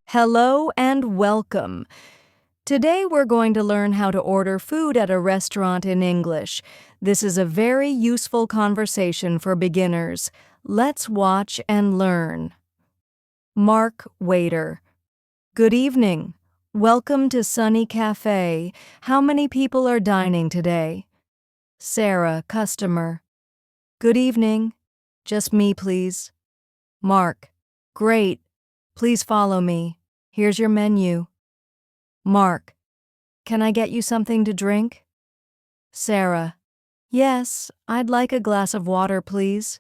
Hello and welcome. Today we're going to learn how to order food at a restaurant in English. This is a very useful conversation for beginners. Let's watch and learn. Mark, waiter. Good evening. Welcome to Sunny Cafe. How many people are dining today? Sarah, customer. Good evening. Just me, please. Mark. Great. Please follow me. Here's your menu. Mark. Can I get you something to drink? Sarah. Yes, I'd like a glass of water, please.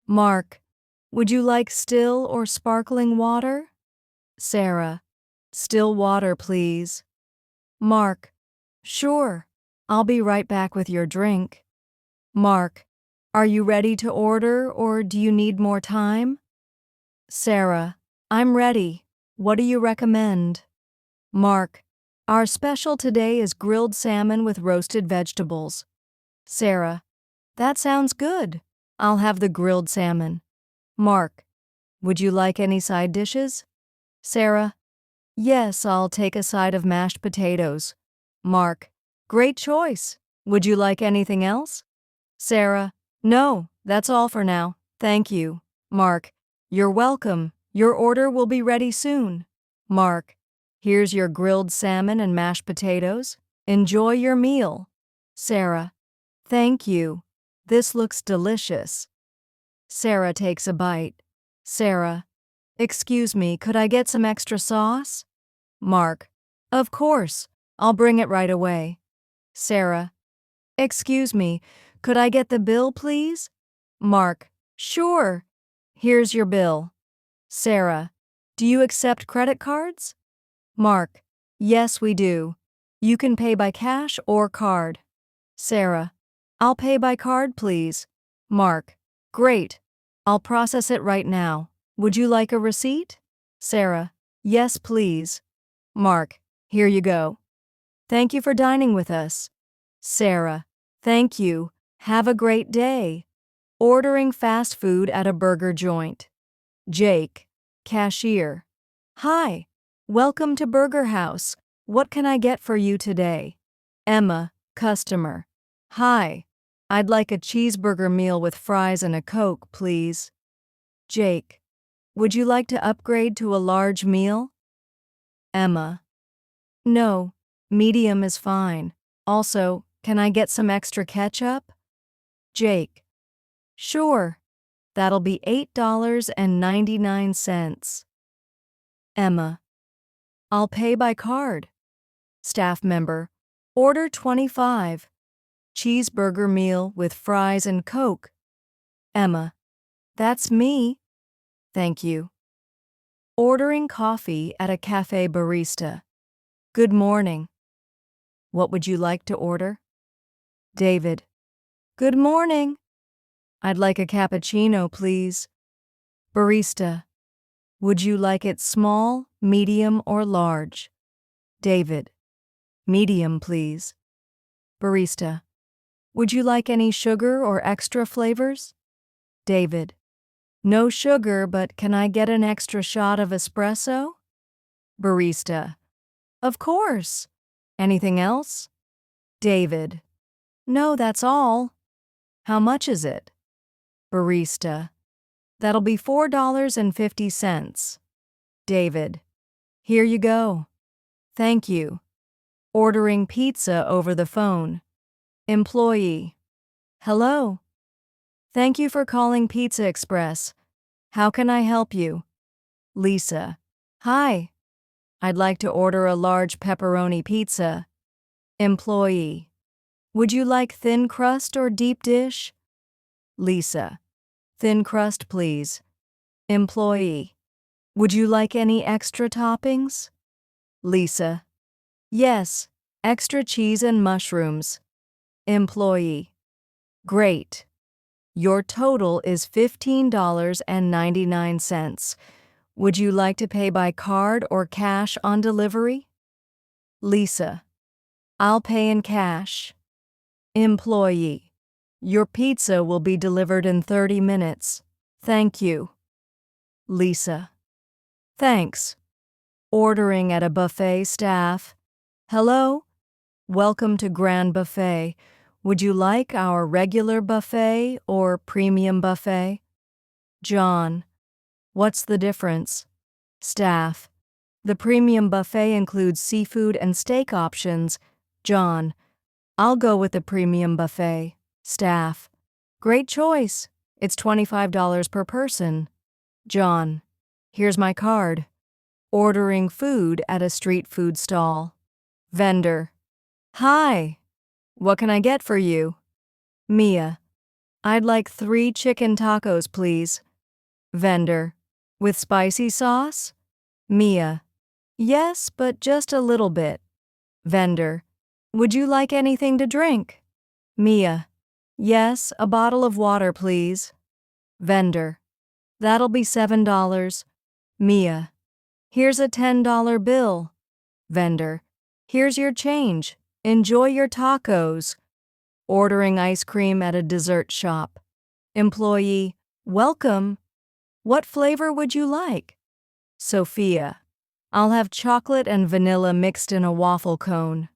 Mark. Would you like still or sparkling water? Sarah. Still water, please. Mark. Sure. I'll be right back with your drink. Mark. Are you ready to order or do you need more time? Sarah. I'm ready. What do you recommend? Mark. Our special today is grilled salmon with roasted vegetables. Sarah. That sounds good. I'll have the grilled salmon. Mark. Would you like any side dishes? Sarah. Yes, I'll take a side of mashed potatoes. Mark. Great choice. Would you like anything else? Sarah. No, that's all for now. Thank you. Mark. You're welcome. Your order will be ready soon. Mark. Here's your grilled salmon and mashed potatoes. Enjoy your meal. Sarah. Thank you. This looks delicious. Sarah takes a bite. Sarah. Excuse me, could I get some extra sauce? Mark. Of course. I'll bring it right away. Sarah. Excuse me, could I get the bill, please? Mark. Sure. Here's your bill. Sarah. Do you accept credit cards? Mark. Yes, we do. You can pay by cash or card. Sarah. I'll pay by card, please. Mark. Great. I'll process it right now. Would you like a receipt? Sarah. Yes, please. Mark. Here you go. Thank you for dining with us. Sarah. Thank you. Have a great day. Ordering fast food at a burger joint. Jake, cashier. Hi. Welcome to Burger House. What can I get for you today? Emma, customer. Hi. I'd like a cheeseburger meal with fries and a Coke, please. Jake. Would you like to upgrade to a large meal? Emma. No, medium is fine. Also, can I get some extra ketchup? Jake. Sure. That'll be $8.99. Emma. I'll pay by card. Staff member. Order 25. Cheeseburger meal with fries and Coke. Emma. That's me. Thank you. Ordering coffee at a cafe barista. Good morning. What would you like to order? David. Good morning. I'd like a cappuccino, please. Barista. Would you like it small, medium, or large? David. Medium, please. Barista. Would you like any sugar or extra flavors? David. No sugar, but can I get an extra shot of espresso? Barista. Of course. Anything else? David. No, that's all. How much is it? Barista. That'll be $4.50. David. Here you go. Thank you. Ordering pizza over the phone. Employee. Hello. Thank you for calling Pizza Express. How can I help you? Lisa. Hi. I'd like to order a large pepperoni pizza. Employee. Would you like thin crust or deep dish? Lisa. Thin crust, please. Employee. Would you like any extra toppings? Lisa. Yes, extra cheese and mushrooms. Employee. Great. Your total is $15.99. Would you like to pay by card or cash on delivery? Lisa. I'll pay in cash. Employee. Your pizza will be delivered in 30 minutes. Thank you. Lisa. Thanks. Ordering at a buffet staff. Hello? Welcome to Grand Buffet. Would you like our regular buffet or premium buffet? John. What's the difference? Staff. The premium buffet includes seafood and steak options. John. I'll go with the premium buffet. Staff. Great choice. It's $25 per person. John. Here's my card. Ordering food at a street food stall. Vendor. Hi. What can I get for you? Mia. I'd like 3 chicken tacos, please. Vendor. With spicy sauce? Mia. Yes, but just a little bit. Vendor. Would you like anything to drink? Mia. Yes, a bottle of water, please. Vendor. That'll be $7. Mia. Here's a $10 bill. Vendor. Here's your change. Enjoy your tacos. Ordering ice cream at a dessert shop. Employee. Welcome. What flavor would you like? Sophia. I'll have chocolate and vanilla mixed in a waffle cone.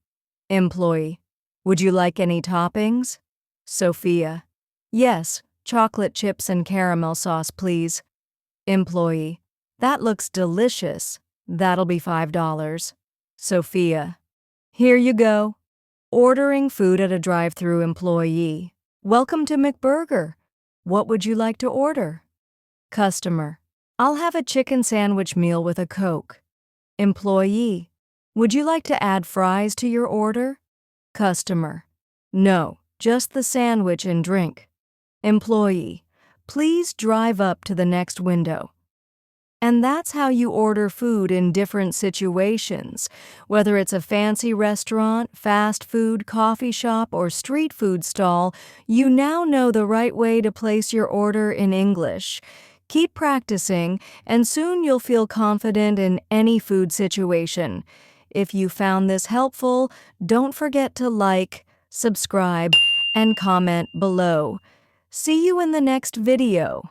Employee. Would you like any toppings? Sophia. Yes, chocolate chips and caramel sauce, please. Employee. That looks delicious. That'll be $5. Sophia. Here you go. Ordering food at a drive-thru. Employee. Welcome to McBurger. What would you like to order? Customer. I'll have a chicken sandwich meal with a Coke. Employee. Would you like to add fries to your order? Customer. No, just the sandwich and drink. Employee. Please drive up to the next window. And that's how you order food in different situations. Whether it's a fancy restaurant, fast food, coffee shop, or street food stall, you now know the right way to place your order in English. Keep practicing, and soon you'll feel confident in any food situation. If you found this helpful, don't forget to like, subscribe, and comment below. See you in the next video.